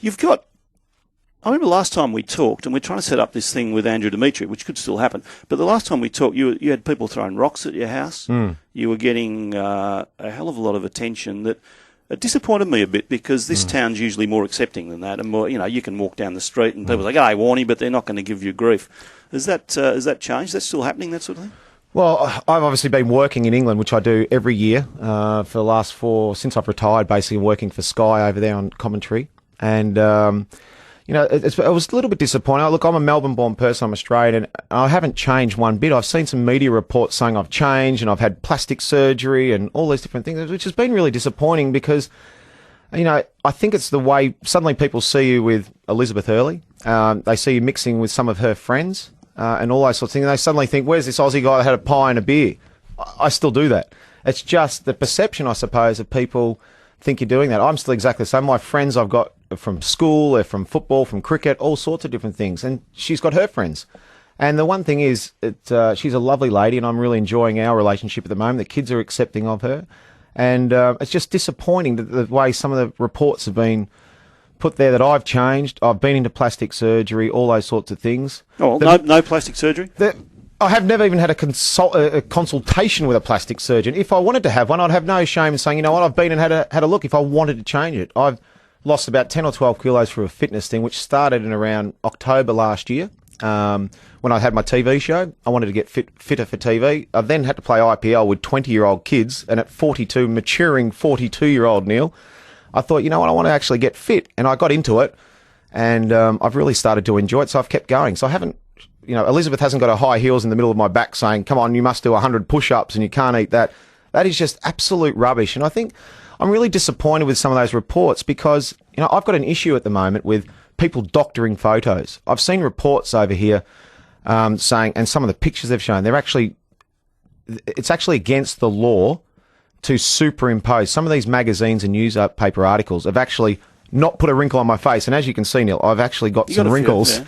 You've got... I remember last time we talked, and we're trying to set up this thing with Andrew Dimitri, which could still happen, but the last time we talked, you had people throwing rocks at your house. You were getting a hell of a lot of attention that it disappointed me a bit, because this town's usually more accepting than that, and more, you can walk down the street and people are like, "Hey, Warne," but they're not going to give you grief. Has that changed? Is that still happening, that sort of thing? Well, I've obviously been working in England, which I do every year for the last since I've retired, basically working for Sky over there on commentary. And, it was a little bit disappointing. Look, I'm a Melbourne-born person, I'm Australian, and I haven't changed one bit. I've seen some media reports saying I've changed and I've had plastic surgery and all these different things, which has been really disappointing because, I think it's the way suddenly people see you with Elizabeth Hurley. They see you mixing with some of her friends. And all those sorts of things. And they suddenly think, where's this Aussie guy that had a pie and a beer? I still do that. It's just the perception, I suppose, of people think you're doing that. I'm still exactly the same. My friends I've got from school, they're from football, from cricket, all sorts of different things. And she's got her friends. And the one thing is, she's a lovely lady, and I'm really enjoying our relationship at the moment. The kids are accepting of her. And it's just disappointing the way some of the reports have been put there that I've changed. I've been into plastic surgery, all those sorts of things. Oh, no plastic surgery? I have never even had a consultation with a plastic surgeon. If I wanted to have one, I'd have no shame in saying, you know what, I've been and had a look if I wanted to change it. I've lost about 10 or 12 kilos for a fitness thing, which started in around October last year. When I had my TV show, I wanted to get fitter for TV. I then had to play IPL with 20-year-old kids, and at 42, maturing 42-year-old Neil, I thought, you know what, I want to actually get fit. And I got into it, and I've really started to enjoy it, so I've kept going. So I haven't, Elizabeth hasn't got her high heels in the middle of my back saying, come on, you must do 100 push-ups and you can't eat that. That is just absolute rubbish. And I think I'm really disappointed with some of those reports because, I've got an issue at the moment with people doctoring photos. I've seen reports over here saying, and some of the pictures they've shown, it's actually against the law to superimpose. Some of these magazines and newspaper articles have actually not put a wrinkle on my face. And as you can see, Neil, I've actually got some wrinkles.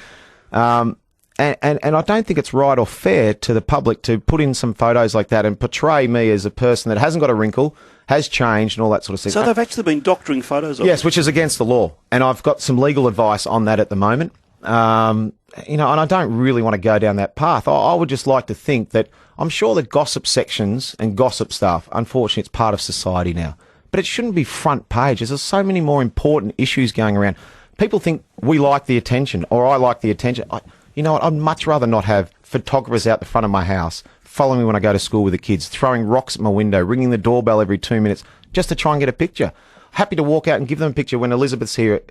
And I don't think it's right or fair to the public to put in some photos like that and portray me as a person that hasn't got a wrinkle, has changed and all that sort of stuff. So they've actually been doctoring photos of Yes, which is against the law. And I've got some legal advice on that at the moment. And I don't really want to go down that path. I would just like to think that I'm sure the gossip sections and gossip stuff, unfortunately, it's part of society now. But it shouldn't be front page. There's so many more important issues going around. People think we like the attention or I like the attention. You know what? I'd much rather not have photographers out the front of my house following me when I go to school with the kids, throwing rocks at my window, ringing the doorbell every 2 minutes just to try and get a picture. Happy to walk out and give them a picture when Elizabeth's here.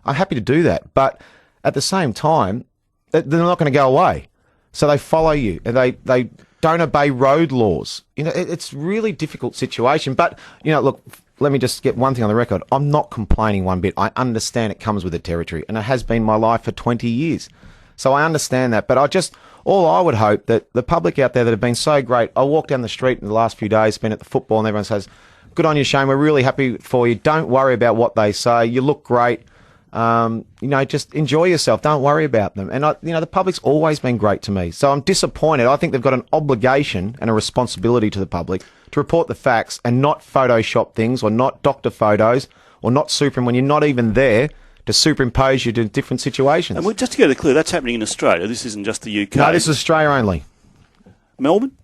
I'm happy to do that. But at the same time, they're not going to go away. So they follow you and they don't obey road laws. It's a really difficult situation. But, look, let me just get one thing on the record. I'm not complaining one bit. I understand it comes with the territory, and it has been my life for 20 years. So I understand that. But all I would hope that the public out there that have been so great, I walk down the street in the last few days, been at the football, and everyone says, good on you, Shane. We're really happy for you. Don't worry about what they say. You look great. Just enjoy yourself. Don't worry about them. And, the public's always been great to me. So I'm disappointed. I think they've got an obligation and a responsibility to the public to report the facts and not Photoshop things or not doctor photos or not when you're not even there to superimpose you to different situations. And just to get it clear, that's happening in Australia. This isn't just the UK. No, this is Australia only. Melbourne?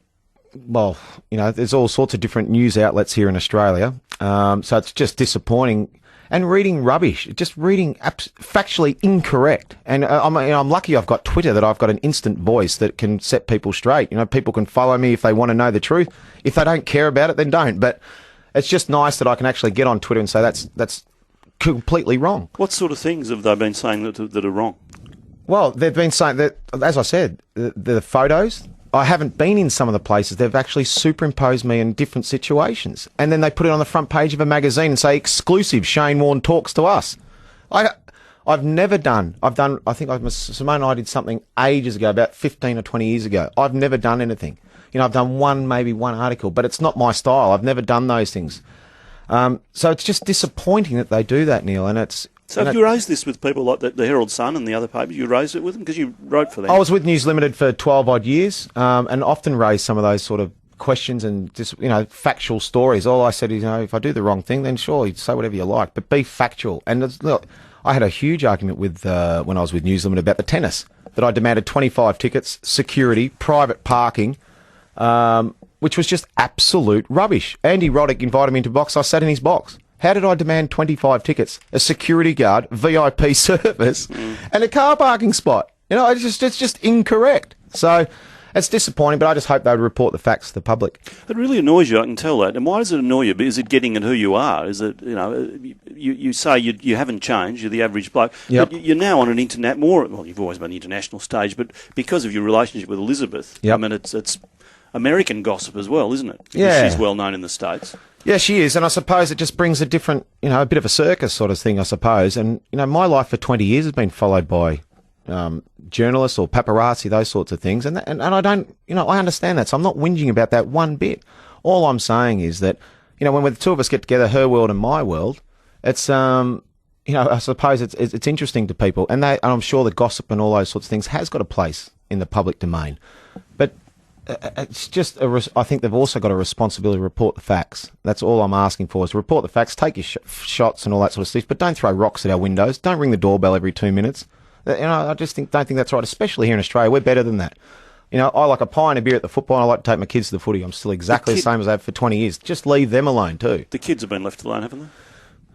Well, there's all sorts of different news outlets here in Australia. So it's just disappointing. And reading rubbish, just reading factually incorrect. And I'm lucky I've got Twitter, that I've got an instant voice that can set people straight. People can follow me if they want to know the truth. If they don't care about it, then don't. But it's just nice that I can actually get on Twitter and say that's completely wrong. What sort of things have they been saying that are wrong? Well, they've been saying that, as I said, the photos, I haven't been in some of the places. They've actually superimposed me in different situations. And then they put it on the front page of a magazine and say, exclusive, Shane Warne talks to us. I've never done, I think Simone and I did something ages ago, about 15 or 20 years ago. I've never done anything. I've done maybe one article, but it's not my style. I've never done those things. So it's just disappointing that they do that, Neil, and it's... So have you raised this with people like the Herald Sun and the other papers? You raised it with them because you wrote for them? I was with News Limited for 12-odd years and often raised some of those sort of questions and just, factual stories. All I said is, if I do the wrong thing, then sure, you say whatever you like, but be factual. And look, I had a huge argument with when I was with News Limited about the tennis, that I demanded 25 tickets, security, private parking, which was just absolute rubbish. Andy Roddick invited me into box. I sat in his box. How did I demand 25 tickets, a security guard, VIP service, and a car parking spot? You know, it's just incorrect. So it's disappointing, but I just hope they would report the facts to the public. It really annoys you, I can tell that. And why does it annoy you? Is it getting at who you are? Is it, you say you haven't changed, you're the average bloke, Yep. but you're now on an you've always been on the international stage, but because of your relationship with Elizabeth, Yep. I mean, it's American gossip as well, isn't it? Because Yeah. she's well known in the States. Yeah, she is, and I suppose it just brings a different, a bit of a circus sort of thing, I suppose. And, my life for 20 years has been followed by journalists or paparazzi, those sorts of things. And I don't, I understand that, so I'm not whinging about that one bit. All I'm saying is that, when the two of us get together, her world and my world, it's, I suppose it's interesting to people. And I'm sure the gossip and all those sorts of things has got a place in the public domain. But it's just, I think they've also got a responsibility to report the facts. That's all I'm asking for, is to report the facts, take your shots and all that sort of stuff, but don't throw rocks at our windows. Don't ring the doorbell every 2 minutes. I just don't think that's right, especially here in Australia. We're better than that. I like a pie and a beer at the football, and I like to take my kids to the footy. I'm still exactly the same as I have for 20 years. Just leave them alone too. The kids have been left alone, haven't they?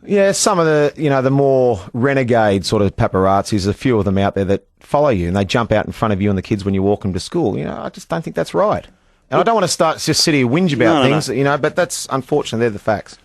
Yeah, some of the, the more renegade sort of paparazzis, there's a few of them out there that follow you and they jump out in front of you and the kids when you walk them to school. I just don't think that's right. And I don't want to start just sit here whinge about things, but that's unfortunate. They're the facts.